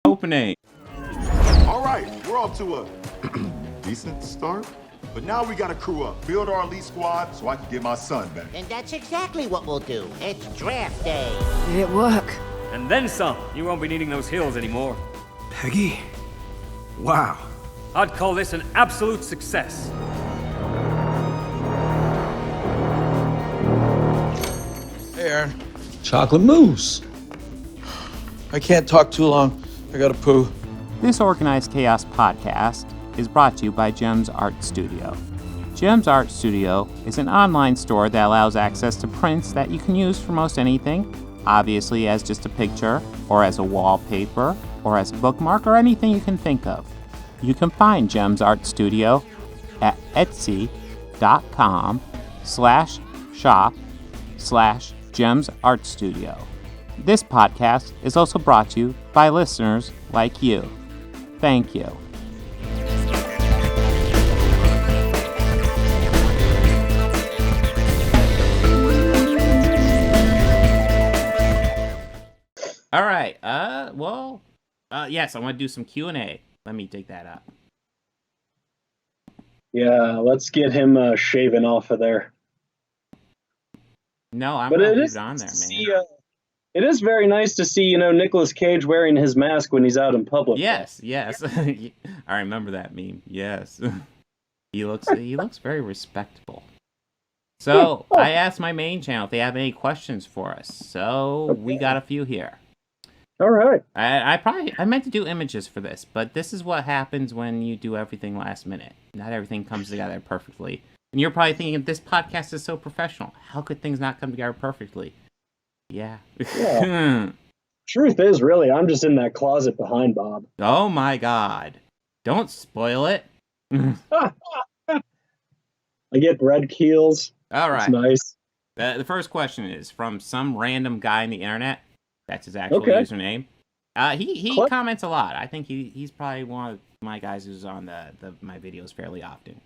opening. All right, we're off to a decent start. But now we gotta crew up, build our elite squad so I can get my son back. And that's exactly what we'll do. It's draft day. Did it work? And then some. You won't be needing those heels anymore. Peggy? Wow. I'd call this an absolute success. Hey, Aaron. Chocolate mousse. I can't talk too long. I gotta poo. This Organized Chaos podcast is brought to you by JEMS Art Studio. JEMS Art Studio is an online store that allows access to prints that you can use for most anything, obviously as just a picture, or as a wallpaper, or as a bookmark, or anything you can think of. You can find JEMS Art Studio at etsy.com/shop/JEMS Art Studio. This podcast is also brought to you by listeners like you. Thank you. All right. Yes, I want to do some Q&A. Let me dig that up. Yeah, let's get him shaven off of there. No, I'm going to leave it on there, man. It is very nice to see, Nicolas Cage wearing his mask when he's out in public. Yes. I remember that meme. Yes. He looks very respectable. So, I asked my main channel if they have any questions for us. So, we got a few here. All right. I meant to do images for this, but this is what happens when you do everything last minute. Not everything comes together perfectly. And you're probably thinking, this podcast is so professional. How could things not come together perfectly? Yeah. Truth is, really, I'm just in that closet behind Bob. Oh my God. Don't spoil it. I get bread keels. All right. It's nice. The first question is from some random guy on the internet. That's his actual username. He comments a lot. I think he's probably one of my guys who's on my videos fairly often.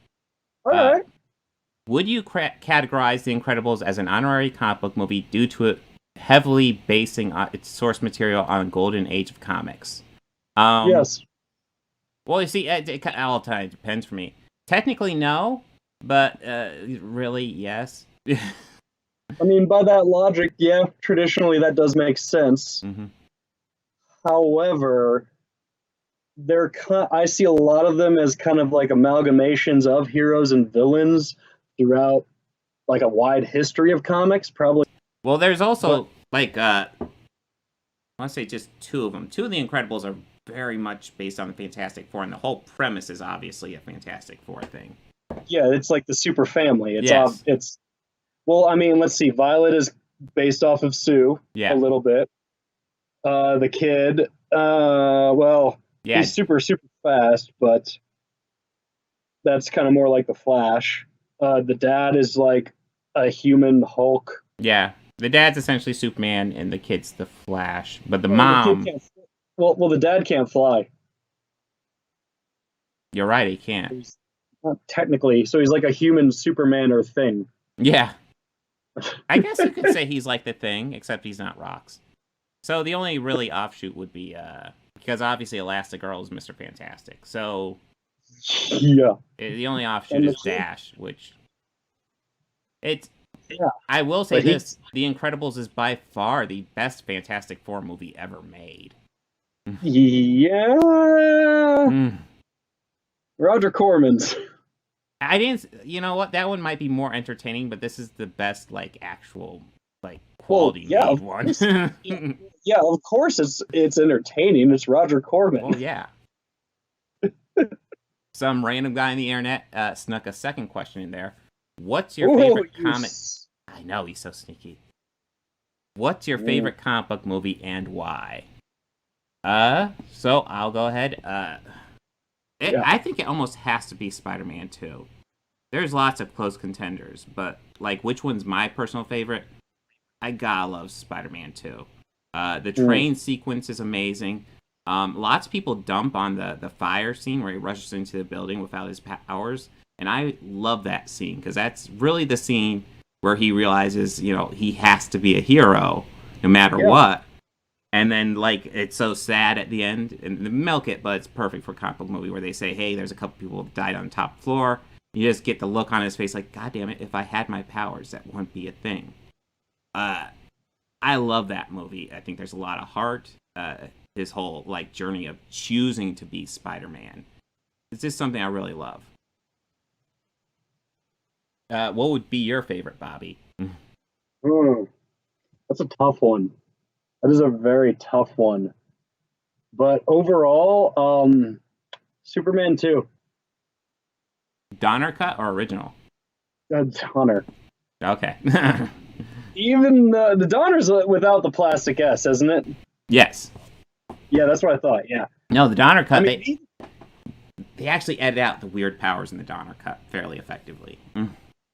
All right. Would you categorize The Incredibles as an honorary comic book movie due to it heavily basing its source material on Golden Age of comics? Yes. Well, you see, it all time depends for me. Technically, no, but really, yes. I mean, by that logic, yeah, traditionally that does make sense. Mm-hmm. However, I see a lot of them as kind of like amalgamations of heroes and villains throughout like a wide history of comics, probably. Well, there's also I want to say just two of them. Two of the Incredibles are very much based on the Fantastic Four, and the whole premise is obviously a Fantastic Four thing. Yeah, it's like the super family. Yes. Well, I mean, let's see. Violet is based off of Sue a little bit. The kid, he's super, super fast, but that's kind of more like the Flash. The dad is like a human Hulk. Yeah, the dad's essentially Superman, and the kid's the Flash. But the mom... the dad can't fly. You're right, he can't. Not technically, so he's like a human Superman or Thing. Yeah. I guess you could say he's like the Thing, except he's not rocks. So the only really offshoot would be, because obviously Elastigirl is Mr. Fantastic. So yeah, the only offshoot is Dash, which I will say this: The Incredibles is by far the best Fantastic Four movie ever made. Yeah. Roger Corman's. I didn't. You know what? That one might be more entertaining, but this is the best, actual, quality made one. Yeah, of course it's entertaining. It's Roger Corman. Well, yeah. Some random guy on the internet snuck a second question in there. What's your favorite comic? I know, he's so sneaky. What's your favorite comic book movie and why? So I'll go ahead. I think it almost has to be Spider-Man 2. There's lots of close contenders, but which one's my personal favorite? I gotta love Spider-Man 2. The train sequence is amazing. Lots of people dump on the fire scene where he rushes into the building without his powers, and I love that scene because that's really the scene where he realizes, he has to be a hero no matter what. And then, like, it's so sad at the end, and they milk it, but it's perfect for a comic book movie where they say, hey, there's a couple people who died on the top floor. You just get the look on his face like, God damn it, if I had my powers, that wouldn't be a thing. I love that movie. I think there's a lot of heart. His whole, like, journey of choosing to be Spider-Man. It's just something I really love. What would be your favorite, Bobby? That's a tough one. That is a very tough one. But overall, Superman 2. Donner cut or original? Donner. Okay. Even the Donner's without the plastic S, isn't it? Yes. Yeah, that's what I thought, yeah. No, the Donner cut, they actually edit out the weird powers in the Donner cut fairly effectively.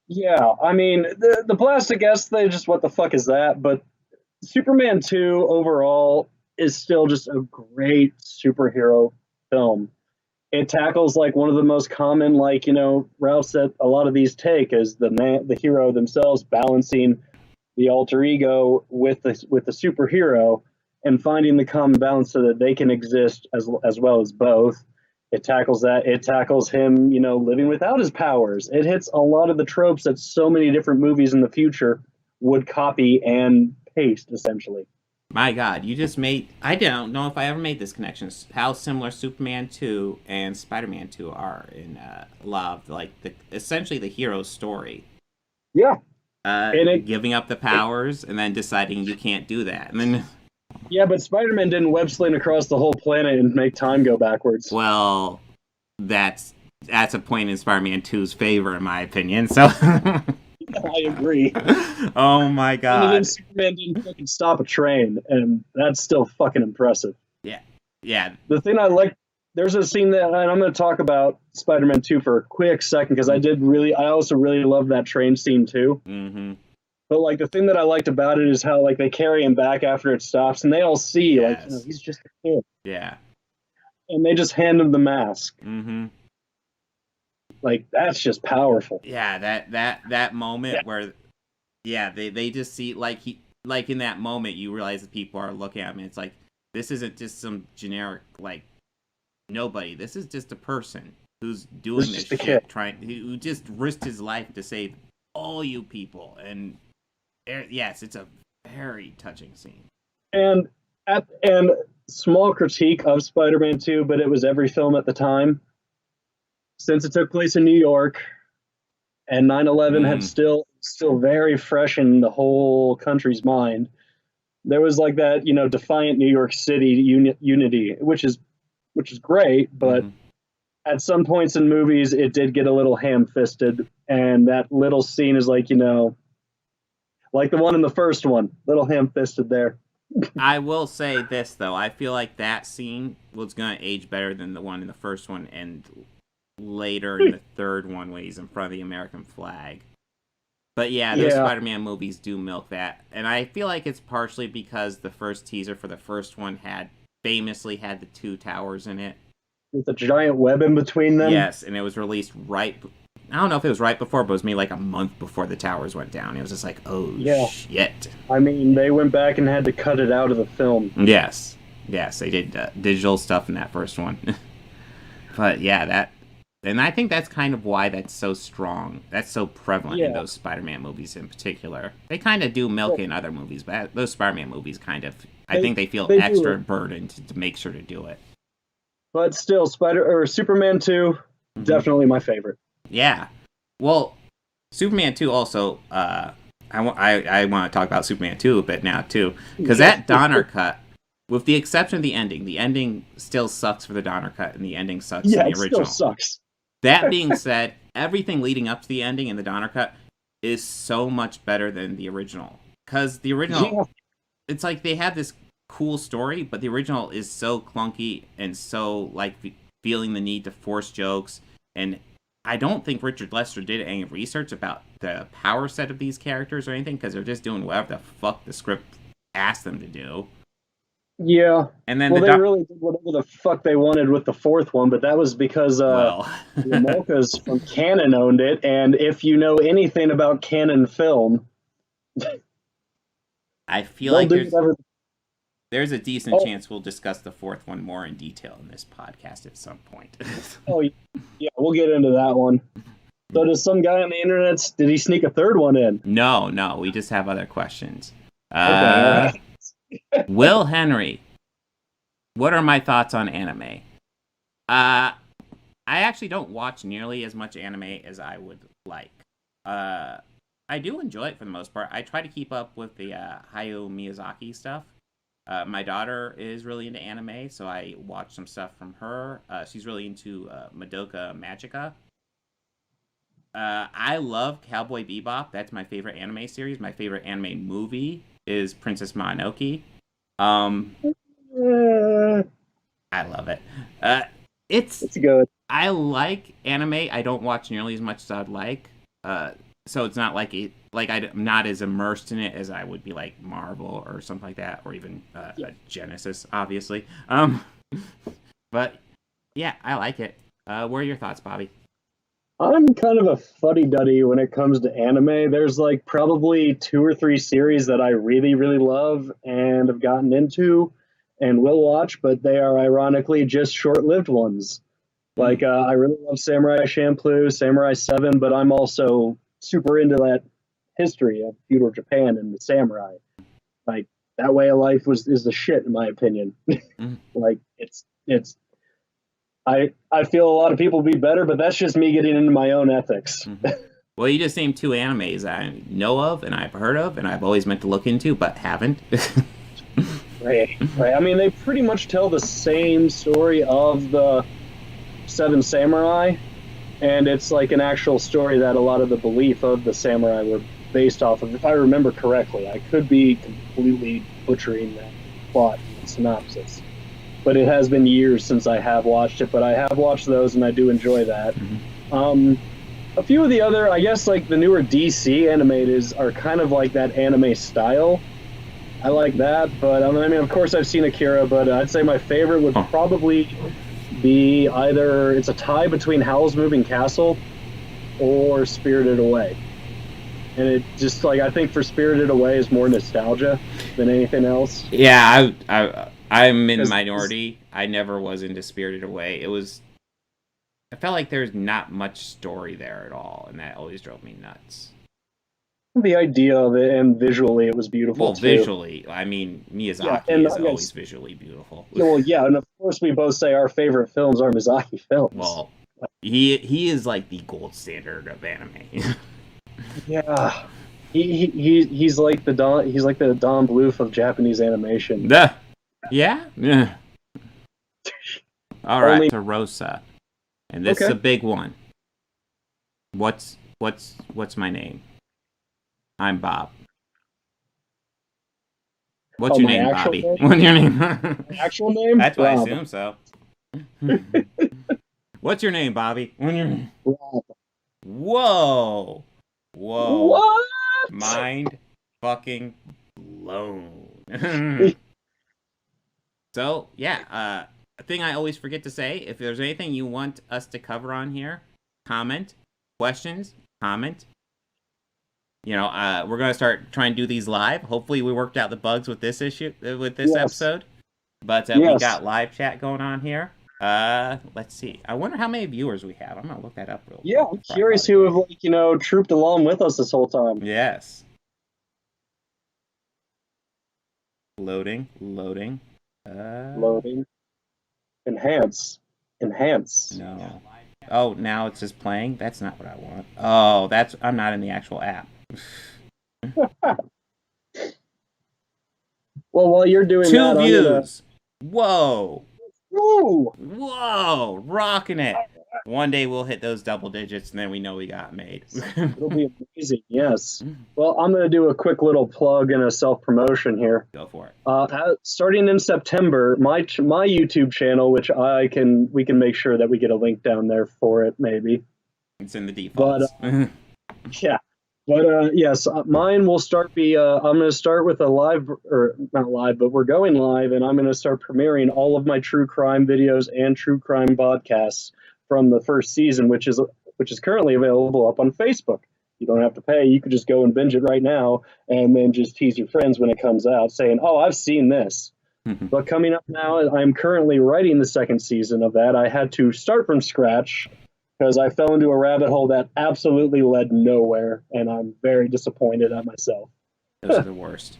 Yeah, I mean, the plastic S, they just, what the fuck is that? But Superman 2 overall is still just a great superhero film. It tackles like one of the most common, like, you know, routes that a lot of these take is the hero themselves balancing the alter ego with the superhero and finding the common balance so that they can exist as well as both. It tackles that. It tackles him, you know, living without his powers. It hits a lot of the tropes that so many different movies in the future would copy and paste, essentially. My God, you just made... I don't know if I ever made this connection. How similar Superman 2 and Spider-Man 2 are in a lot of, like, essentially the hero's story. Yeah. Giving up the powers and then deciding you can't do that. And then... Yeah, but Spider-Man didn't web sling across the whole planet and make time go backwards. Well, that's a point in Spider-Man 2's favor, in my opinion, so... I agree. Oh my God. And then Superman didn't fucking stop a train, and that's still fucking impressive. Yeah. The thing I like, there's a scene that, and I'm going to talk about Spider-Man 2 for a quick second, because I also really love that train scene too. Mm-hmm. But like the thing that I liked about it is how like they carry him back after it stops, and they all see like, you know, he's just a kid. Yeah. And they just hand him the mask. Mm-hmm. Like that's just powerful. Yeah, that moment where, they just see like in that moment you realize that people are looking at him. And it's like this isn't just some generic like nobody. This is just a person who's doing this shit, who just risked his life to save all you people. And yes, it's a very touching scene. And small critique of Spider-Man 2, but it was every film at the time. Since it took place in New York, and 9/11 had still very fresh in the whole country's mind, there was like that, you know, defiant New York City unity, which is great, but at some points in movies it did get a little ham-fisted, and that little scene is like, you know, like the one in the first one, little ham-fisted there. I will say this though, I feel like that scene was gonna age better than the one in the first one, and later in the third one when he's in front of the American flag. But yeah, those Spider-Man movies do milk that. And I feel like it's partially because the first teaser for the first one famously had the two towers in it. With a giant web in between them? Yes, and it was released I don't know if it was right before, but it was maybe like a month before the towers went down. It was just like, oh shit. I mean, they went back and had to cut it out of the film. Yes, they did digital stuff in that first one. But yeah, and I think that's kind of why that's so strong. That's so prevalent in those Spider-Man movies in particular. They kind of do milk in other movies, but those Spider-Man movies kind of, I think they feel extra burdened to make sure to do it. But still, Superman 2, definitely my favorite. Yeah. Well, Superman 2 also, I want to talk about Superman 2 a bit now, too. Because that Donner cut, with the exception of the ending still sucks for the Donner cut, and the ending sucks in the original. Yeah, it still sucks. That being said, everything leading up to the ending in the Donner cut is so much better than the original. Because the original, it's like they have this cool story, but the original is so clunky and so, like, feeling the need to force jokes. And I don't think Richard Lester did any research about the power set of these characters or anything, because they're just doing whatever the fuck the script asked them to do. Yeah. And then they really did whatever the fuck they wanted with the fourth one, but that was because the Mochas from Canon owned it, and if you know anything about Canon film, I feel like There's a decent chance we'll discuss the fourth one more in detail in this podcast at some point. Oh, yeah, we'll get into that one. So does some guy on the internet, did he sneak a third one in? No, we just have other questions. Okay, Will Henry, what are my thoughts on anime? I actually don't watch nearly as much anime as I would like. I do enjoy it for the most part. I try to keep up with the Hayao Miyazaki stuff. My daughter is really into anime, so I watch some stuff from her. She's really into Madoka Magica. I love Cowboy Bebop. That's my favorite anime series. My favorite anime movie is Princess Mononoke. I love it. It's good. I like anime. I don't watch nearly as much as I'd like. So it's not like I'm not as immersed in it as I would be like Marvel or something like that, or even Genesis, obviously. But yeah, I like it. What are your thoughts, Bobby? I'm kind of a fuddy-duddy when it comes to anime. There's like probably 2 or 3 series that I really, really love and have gotten into and will watch, but they are ironically just short-lived ones. Like, I really love Samurai Champloo, Samurai 7, but I'm also super into that history of feudal Japan and the samurai. Like, that way of life is the shit, in my opinion. Like, it's I feel a lot of people be better, but that's just me getting into my own ethics. Well, you just named 2 animes I know of and I've heard of and I've always meant to look into, but haven't. Right. I mean, they pretty much tell the same story of the 7 samurai, and it's like an actual story that a lot of the belief of the samurai were based off of, if I remember correctly. I could be completely butchering that plot and synopsis, but it has been years since I have watched it, but I have watched those and I do enjoy that. A few of the other, I guess, like the newer DC animators are kind of like that anime style. I like that, but I mean, of course I've seen Akira, but I'd say my favorite would probably be either, it's a tie between Howl's Moving Castle or Spirited Away. And it just, like, I think for Spirited Away is more nostalgia than anything else. Yeah, I'm in the minority. I never was into Spirited Away. I felt like there's not much story there at all, and that always drove me nuts. The idea of it, and visually it was beautiful, well, too. Visually, I mean, Miyazaki is always visually beautiful. Well, yeah, and of course we both say our favorite films are Miyazaki films. Well, he is like the gold standard of anime. Yeah, he's like the Don Bluth of Japanese animation. Yeah. All right, to Rosa, and this is a big one. What's my name? I'm Bob. What's your name, Bobby? What's your name? Actual name? That's what I assume so. What's your name, Bobby? Whoa. What? Mind fucking blown. So, yeah, a thing I always forget to say, if there's anything you want us to cover on here, comment, questions, comment. You know, we're going to start trying to do these live. Hopefully we worked out the bugs with this episode. But we got live chat going on here. Let's see. I wonder how many viewers we have. I'm going to look that up real quick. Yeah, I'm curious who have, trooped along with us this whole time. Yes. Loading. Loading. Enhance. No. Oh, now it's just playing? That's not what I want. Oh, I'm not in the actual app. Well, while you're doing 2 views. Whoa. Ooh. Whoa. Rocking it. One day we'll hit those double digits, and then we know we got made. It'll be amazing, yes. Well, I'm going to do a quick little plug and a self-promotion here. Go for it. Starting in September, my YouTube channel, which we can make sure that we get a link down there for it, maybe. It's in the defaults. But, yeah. But, yes, mine will I'm going to start with a live, or not live, but we're going live, and I'm going to start premiering all of my true crime videos and true crime podcasts from the first season, which is currently available up on Facebook. You don't have to pay. You could just go and binge it right now and then just tease your friends when it comes out saying, oh, I've seen this. But coming up now, I'm currently writing the second season of that. I had to start from scratch because I fell into a rabbit hole that absolutely led nowhere, and I'm very disappointed at myself. Those are the worst.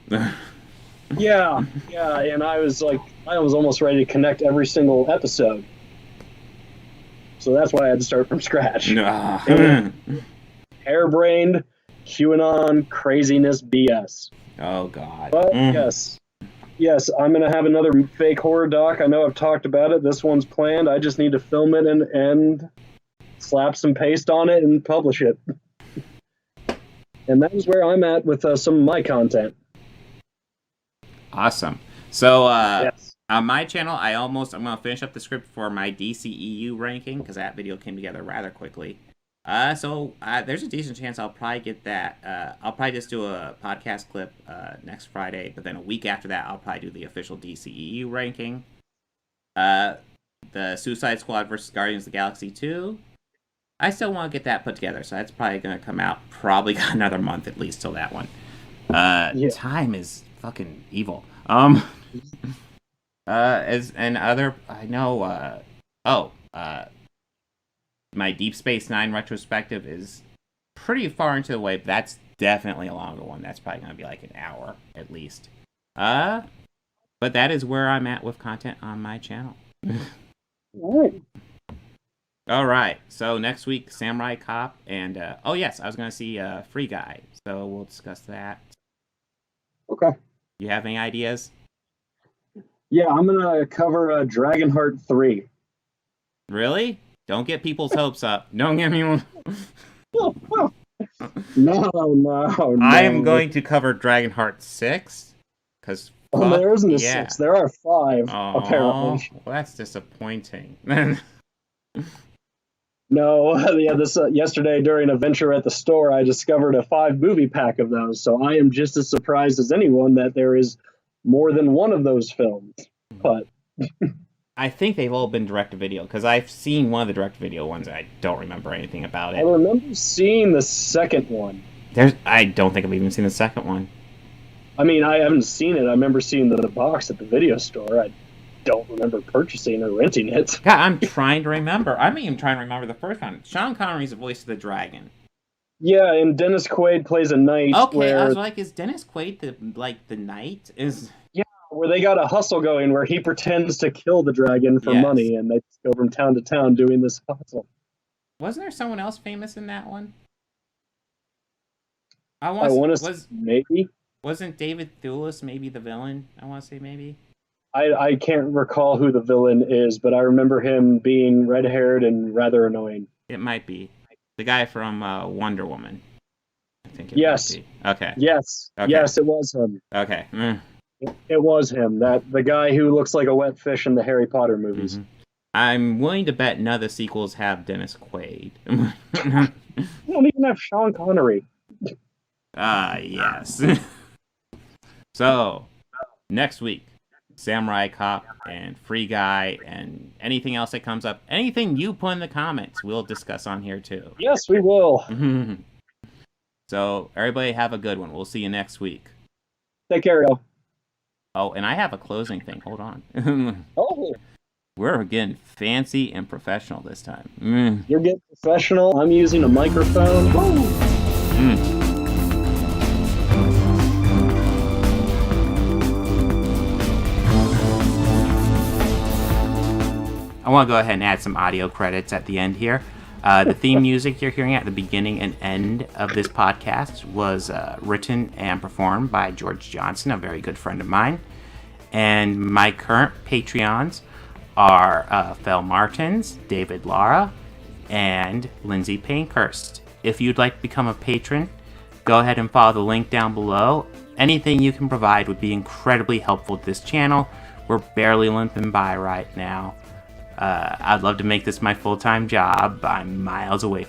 Yeah, and I was almost ready to connect every single episode. So that's why I had to start from scratch. Harebrained, QAnon, craziness, BS. Oh, God. But yes, I'm going to have another fake horror doc. I know I've talked about it. This one's planned. I just need to film it and slap some paste on it and publish it. And that is where I'm at with some of my content. Awesome. So, Yes. on my channel, I'm going to finish up the script for my DCEU ranking, because that video came together rather quickly. So there's a decent chance I'll probably get that. I'll probably just do a podcast clip next Friday, but then a week after that, I'll probably do the official DCEU ranking. The Suicide Squad versus Guardians of the Galaxy 2. I still want to get that put together, so that's probably going to come out probably another month at least till that one. Time is fucking evil. My Deep Space Nine retrospective is pretty far into the way, but that's definitely a longer one. That's probably going to be like an hour at least. But that is where I'm at with content on my channel. All right. So next week, Samurai Cop, and I was going to see Free Guy, so we'll discuss that. Okay. You have any ideas? Yeah, I'm going to cover Dragonheart 3. Really? Don't get people's hopes up. Don't get me one. No. I am going to cover Dragonheart 6. Because there isn't a 6. There are 5, apparently. Well, that's disappointing. No, yesterday during a venture at the store, I discovered a 5-movie pack of those. So I am just as surprised as anyone that there is more than one of those films. But I think they've all been direct-to-video, because I've seen one of the direct-to-video ones, and I don't remember anything about it. I remember seeing the second one. I don't think I've even seen the second one. I mean, I haven't seen it. I remember seeing the box at the video store. I don't remember purchasing or renting it. God, I'm trying to remember. I'm even trying to remember the first one. Sean Connery's the voice of the dragon. Yeah, and Dennis Quaid plays a knight. Okay, I was like, is Dennis Quaid the knight? Yeah, where they got a hustle going where he pretends to kill the dragon for money, and they just go from town to town doing this hustle. Wasn't there someone else famous in that one? Maybe. Wasn't David Thewlis maybe the villain? I want to say maybe. I can't recall who the villain is, but I remember him being red-haired and rather annoying. It might be. The guy from Wonder Woman. I think might be. Okay. Yes. Okay. Yes, it was him. Okay. It was him. The guy who looks like a wet fish in the Harry Potter movies. Mm-hmm. I'm willing to bet none of the sequels have Dennis Quaid. They don't even have Sean Connery. Yes. So, next week, Samurai Cop and Free Guy and anything else that comes up, anything you put in the comments, we'll discuss on here too. Yes, we will. So, everybody have a good one. We'll see you next week. Take care, y'all. Oh, and I have a closing thing. Hold on. Oh. We're getting fancy and professional this time. You're getting professional. I'm using a microphone. I want to go ahead and add some audio credits at the end here. The theme music you're hearing at the beginning and end of this podcast was written and performed by George Johnson, a very good friend of mine. And my current Patreons are Fel Martins, David Lara, and Lindsay Pankhurst. If you'd like to become a patron, go ahead and follow the link down below. Anything you can provide would be incredibly helpful to this channel. We're barely limping by right now. I'd love to make this my full-time job. I'm miles away from